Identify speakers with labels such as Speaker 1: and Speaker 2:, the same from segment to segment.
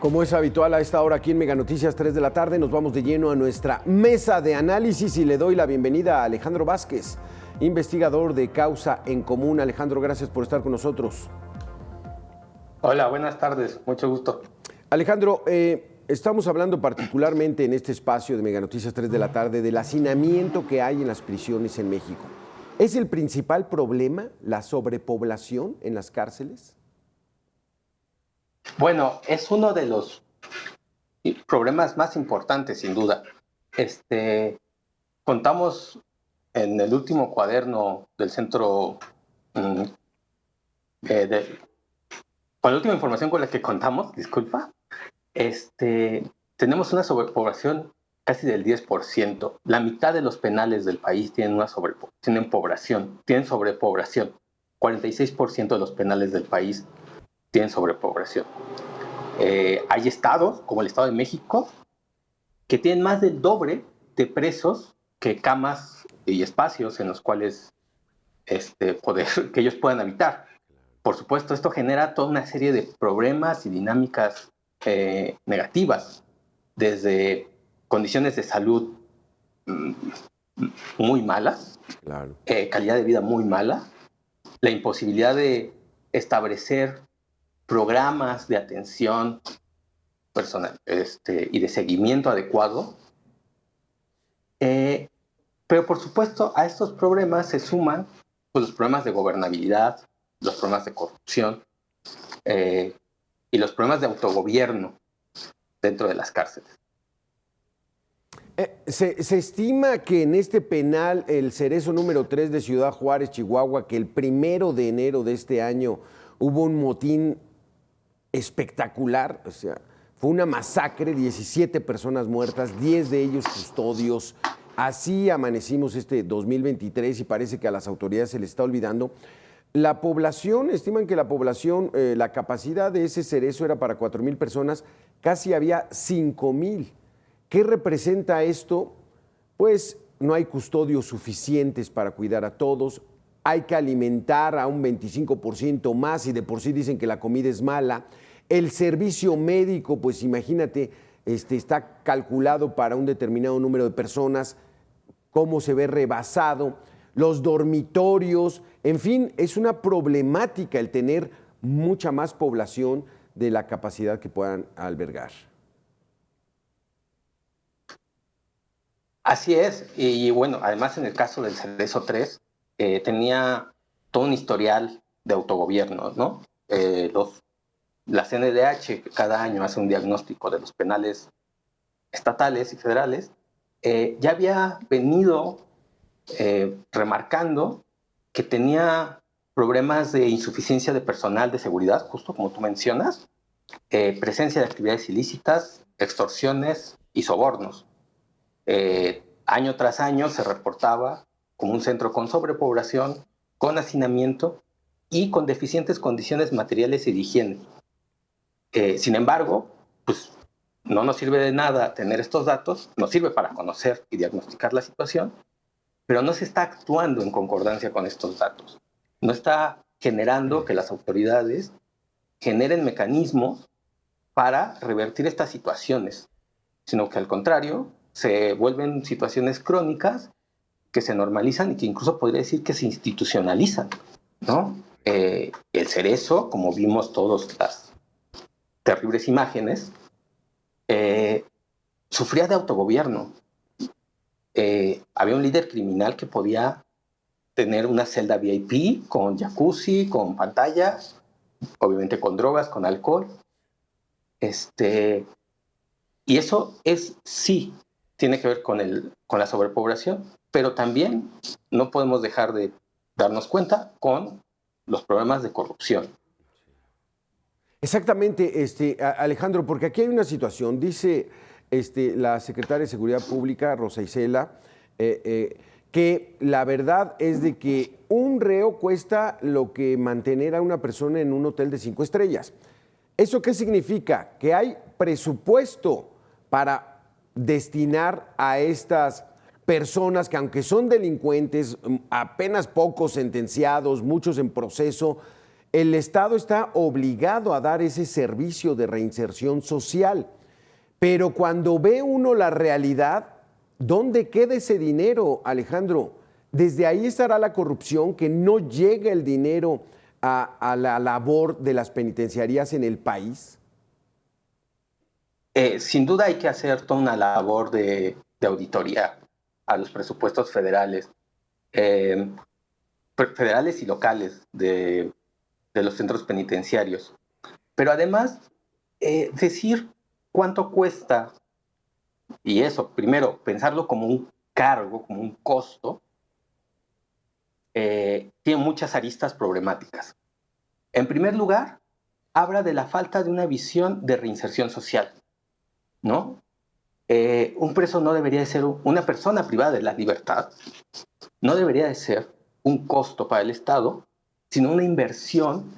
Speaker 1: Como es habitual a esta hora aquí en Mega Noticias 3 de la tarde, nos vamos de lleno a nuestra mesa de análisis y le doy la bienvenida a Alejandro Vázquez, investigador de Causa en Común. Alejandro, gracias por estar con nosotros.
Speaker 2: Hola, buenas tardes, mucho gusto.
Speaker 1: Alejandro, estamos hablando particularmente en este espacio de Mega Noticias 3 de la tarde del hacinamiento que hay en las prisiones en México. ¿Es el principal problema la sobrepoblación en las cárceles?
Speaker 2: Bueno, es uno de los problemas más importantes, sin duda. Contamos en el último cuaderno del centro, con la última información con la que contamos, disculpa, tenemos una sobrepoblación casi del 10%. La mitad de los penales del país tienen sobrepoblación. 46% de los penales del país tienen sobrepoblación. Hay estados, como el Estado de México, que tienen más del doble de presos que camas y espacios en los cuales que ellos puedan habitar. Por supuesto, esto genera toda una serie de problemas y dinámicas negativas, desde condiciones de salud muy malas,
Speaker 1: claro.
Speaker 2: Calidad de vida muy mala, la imposibilidad de establecer programas de atención personal y de seguimiento adecuado. Pero por supuesto a estos problemas se suman pues, los problemas de gobernabilidad, los problemas de corrupción y los problemas de autogobierno dentro de las cárceles.
Speaker 1: Se estima que en este penal, el Cerezo número 3 de Ciudad Juárez, Chihuahua, que el 1 de enero de este año hubo un motín espectacular, o sea, fue una masacre, 17 personas muertas, 10 de ellos custodios. Así amanecimos este 2023 y parece que a las autoridades se les está olvidando. La población, estiman que la población, la capacidad de ese Cerezo era para 4,000 personas, casi había 5,000. ¿Qué representa esto? Pues no hay custodios suficientes para cuidar a todos, hay que alimentar a un 25% más y de por sí dicen que la comida es mala. El servicio médico, pues imagínate, está calculado para un determinado número de personas, cómo se ve rebasado, los dormitorios, en fin, es una problemática el tener mucha más población de la capacidad que puedan albergar.
Speaker 2: Así es, y bueno, además en el caso del Cerezo 3, tenía todo un historial de autogobierno, ¿no? La CNDH cada año hace un diagnóstico de los penales estatales y federales, ya había venido remarcando que tenía problemas de insuficiencia de personal de seguridad, justo como tú mencionas, presencia de actividades ilícitas, extorsiones y sobornos. Año tras año se reportaba como un centro con sobrepoblación, con hacinamiento y con deficientes condiciones materiales y de higiene. Sin embargo, pues no nos sirve de nada tener estos datos, nos sirve para conocer y diagnosticar la situación, pero no se está actuando en concordancia con estos datos. No está generando que las autoridades generen mecanismos para revertir estas situaciones, sino que al contrario, se vuelven situaciones crónicas que se normalizan y que incluso podría decir que se institucionalizan, ¿no? El Cerezo, como vimos todas las terribles imágenes, sufría de autogobierno. Había un líder criminal que podía tener una celda VIP con jacuzzi, con pantallas, obviamente con drogas, con alcohol. Y eso sí tiene que ver con la sobrepoblación, pero también no podemos dejar de darnos cuenta con los problemas de corrupción.
Speaker 1: Exactamente, Alejandro, porque aquí hay una situación, dice la secretaria de Seguridad Pública, Rosa Isela, que la verdad es de que un reo cuesta lo que mantener a una persona en un hotel de 5 estrellas. ¿Eso qué significa? Que hay presupuesto para destinar a estas personas que aunque son delincuentes, apenas pocos sentenciados, muchos en proceso, el Estado está obligado a dar ese servicio de reinserción social. Pero cuando ve uno la realidad, ¿dónde queda ese dinero, Alejandro? Desde ahí estará la corrupción, que no llega el dinero a la labor de las penitenciarías en el país.
Speaker 2: Sin duda hay que hacer toda una labor de auditoría a los presupuestos federales, federales y locales de los centros penitenciarios. Pero además, decir cuánto cuesta, y eso, primero, pensarlo como un cargo, como un costo, tiene muchas aristas problemáticas. En primer lugar, habla de la falta de una visión de reinserción social, ¿no? Un preso no debería de ser una persona privada de la libertad, no debería de ser un costo para el Estado, sino una inversión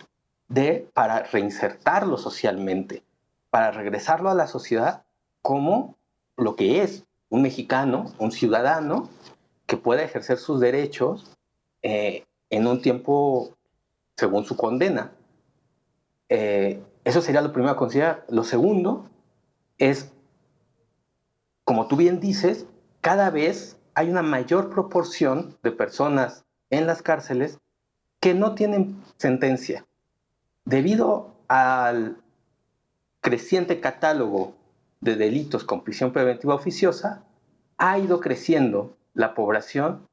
Speaker 2: para reinsertarlo socialmente, para regresarlo a la sociedad como lo que es un mexicano, un ciudadano que pueda ejercer sus derechos en un tiempo según su condena. Eso sería lo primero a considerar. Lo segundo es, como tú bien dices, cada vez hay una mayor proporción de personas en las cárceles que no tienen sentencia. Debido al creciente catálogo de delitos con prisión preventiva oficiosa, ha ido creciendo la población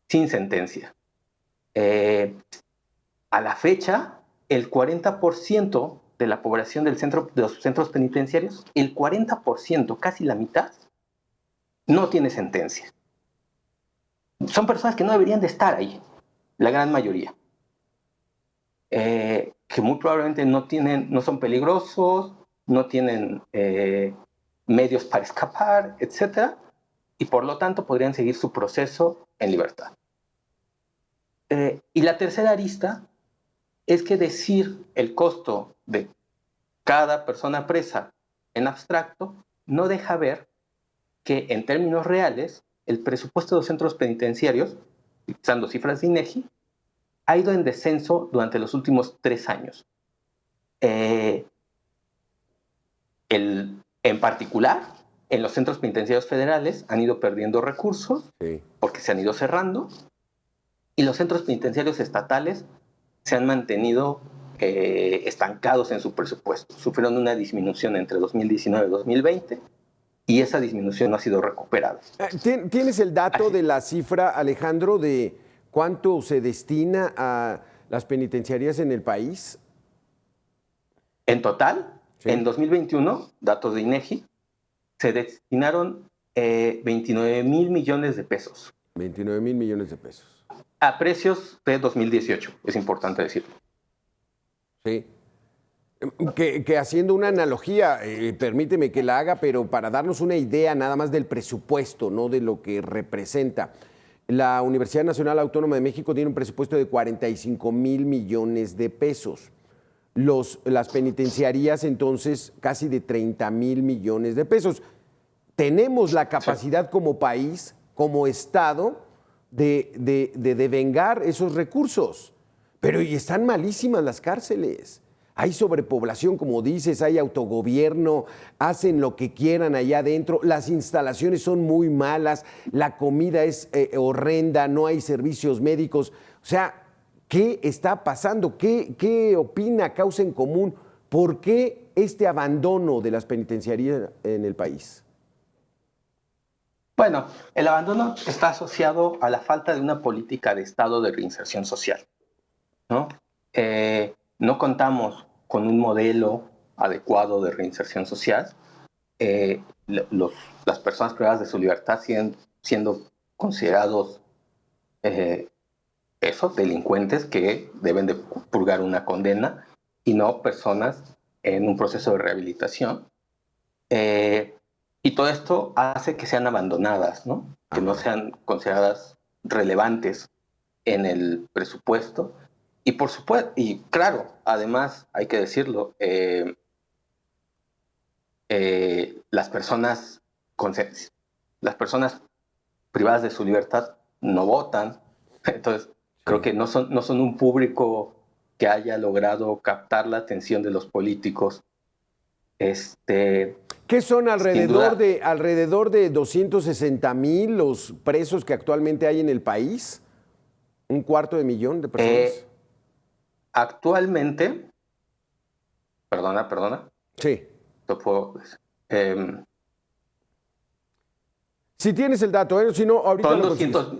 Speaker 2: sin sentencia. A la fecha, el 40% de la población de los centros penitenciarios, el 40%, casi la mitad, no tiene sentencia. Son personas que no deberían de estar ahí, la gran mayoría. Que muy probablemente no son peligrosos, no tienen medios para escapar, etc. Y por lo tanto podrían seguir su proceso en libertad. Y la tercera arista es que decir el costo de cada persona presa en abstracto no deja ver que en términos reales el presupuesto de los centros penitenciarios, usando cifras de INEGI, ha ido en descenso durante los últimos 3 años. En particular, en los centros penitenciarios federales han ido perdiendo recursos porque se han ido cerrando, y los centros penitenciarios estatales se han mantenido estancados en su presupuesto. Sufrieron una disminución entre 2019 y 2020 y esa disminución no ha sido recuperada.
Speaker 1: ¿Tienes el dato de la cifra, Alejandro, de cuánto se destina a las penitenciarías en el país?
Speaker 2: En total, sí, en 2021, datos de INEGI, se destinaron 29,000 millones de pesos.
Speaker 1: 29,000 millones de pesos.
Speaker 2: A precios de 2018, es importante decirlo.
Speaker 1: Sí. Que haciendo una analogía, permíteme que la haga, pero para darnos una idea nada más del presupuesto, no de lo que representa. La Universidad Nacional Autónoma de México tiene un presupuesto de 45,000 millones de pesos. Las penitenciarías, entonces, casi de 30,000 millones de pesos. Tenemos la capacidad como país, como Estado, de devengar esos recursos. Pero y están malísimas las cárceles. Hay sobrepoblación, como dices, hay autogobierno, hacen lo que quieran allá adentro, las instalaciones son muy malas, la comida es horrenda, no hay servicios médicos. O sea, ¿qué está pasando? ¿Qué opina Causa en Común? ¿Por qué este abandono de las penitenciarías en el país?
Speaker 2: Bueno, el abandono está asociado a la falta de una política de Estado de reinserción social, ¿no? No contamos con un modelo adecuado de reinserción social. Las personas privadas de su libertad siguen siendo considerados delincuentes que deben de purgar una condena y no personas en un proceso de rehabilitación. Y todo esto hace que sean abandonadas, ¿no? Que no sean consideradas relevantes en el presupuesto. Y por supuesto, y claro, además hay que decirlo, las personas privadas de su libertad no votan, entonces creo que no son un público que haya logrado captar la atención de los políticos.
Speaker 1: ¿Qué son alrededor de 260,000 los presos que actualmente hay en el país? ¿Un cuarto de millón de personas?
Speaker 2: Actualmente, perdona.
Speaker 1: Sí. Si tienes el dato, si no, ahorita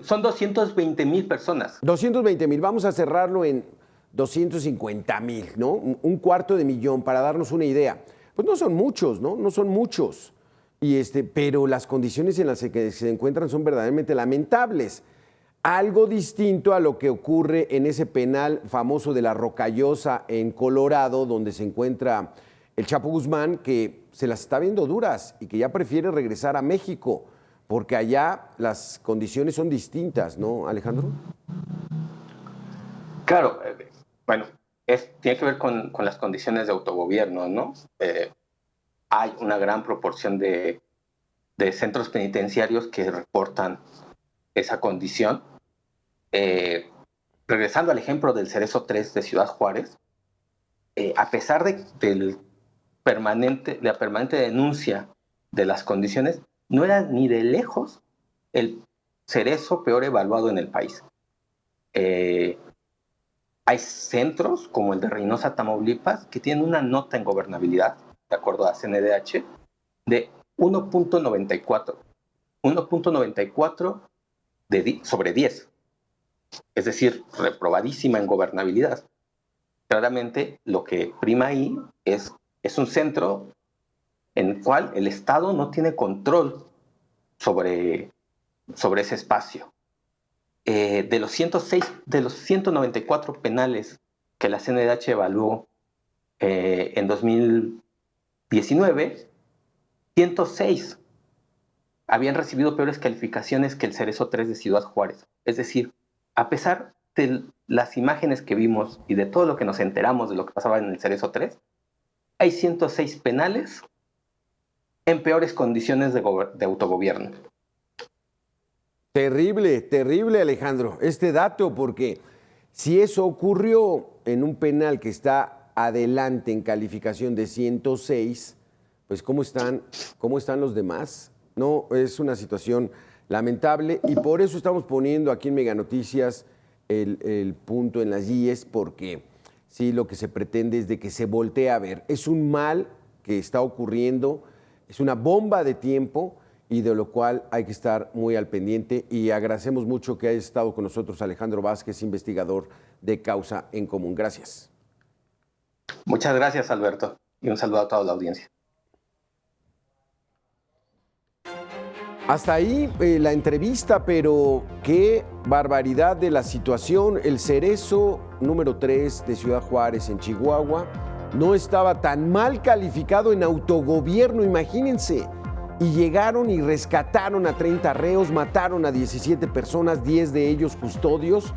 Speaker 2: son 220,000 personas.
Speaker 1: 220,000, vamos a cerrarlo en 250,000, ¿no? Un cuarto de millón, para darnos una idea. Pues no son muchos, ¿no? No son muchos. Pero las condiciones en las que se encuentran son verdaderamente lamentables. Algo distinto a lo que ocurre en ese penal famoso de La Rocallosa en Colorado, donde se encuentra el Chapo Guzmán, que se las está viendo duras y que ya prefiere regresar a México, porque allá las condiciones son distintas, ¿no, Alejandro?
Speaker 2: Claro, bueno, tiene que ver con las condiciones de autogobierno, ¿no? Hay una gran proporción de centros penitenciarios que reportan esa condición. Regresando al ejemplo del Cerezo 3 de Ciudad Juárez, a pesar de la permanente denuncia de las condiciones, no era ni de lejos el cerezo peor evaluado en el país. Hay centros como el de Reynosa, Tamaulipas, que tienen una nota en gobernabilidad, de acuerdo a CNDH, de 1.94. 1.94 sobre 10. Es decir, reprobadísima en gobernabilidad. Claramente lo que prima ahí es un centro en el cual el Estado no tiene control sobre ese espacio. De los 194 penales que la CNDH evaluó en 2019, 106 habían recibido peores calificaciones que el Cerezo 3 de Ciudad Juárez. Es decir, a pesar de las imágenes que vimos y de todo lo que nos enteramos de lo que pasaba en el Cerezo 3, hay 106 penales en peores condiciones de autogobierno.
Speaker 1: Terrible, terrible, Alejandro, este dato, porque si eso ocurrió en un penal que está adelante en calificación de 106, pues ¿cómo están los demás? No, es una situación lamentable y por eso estamos poniendo aquí en Mega Noticias el punto en las IES, porque sí, lo que se pretende es de que se voltee a ver. Es un mal que está ocurriendo, es una bomba de tiempo y de lo cual hay que estar muy al pendiente, y agradecemos mucho que haya estado con nosotros Alejandro Vázquez, investigador de Causa en Común. Gracias.
Speaker 2: Muchas gracias, Alberto, y un saludo a toda la audiencia.
Speaker 1: Hasta ahí la entrevista, pero qué barbaridad de la situación. El Cerezo número 3 de Ciudad Juárez en Chihuahua no estaba tan mal calificado en autogobierno, imagínense. Y llegaron y rescataron a 30 reos, mataron a 17 personas, 10 de ellos custodios.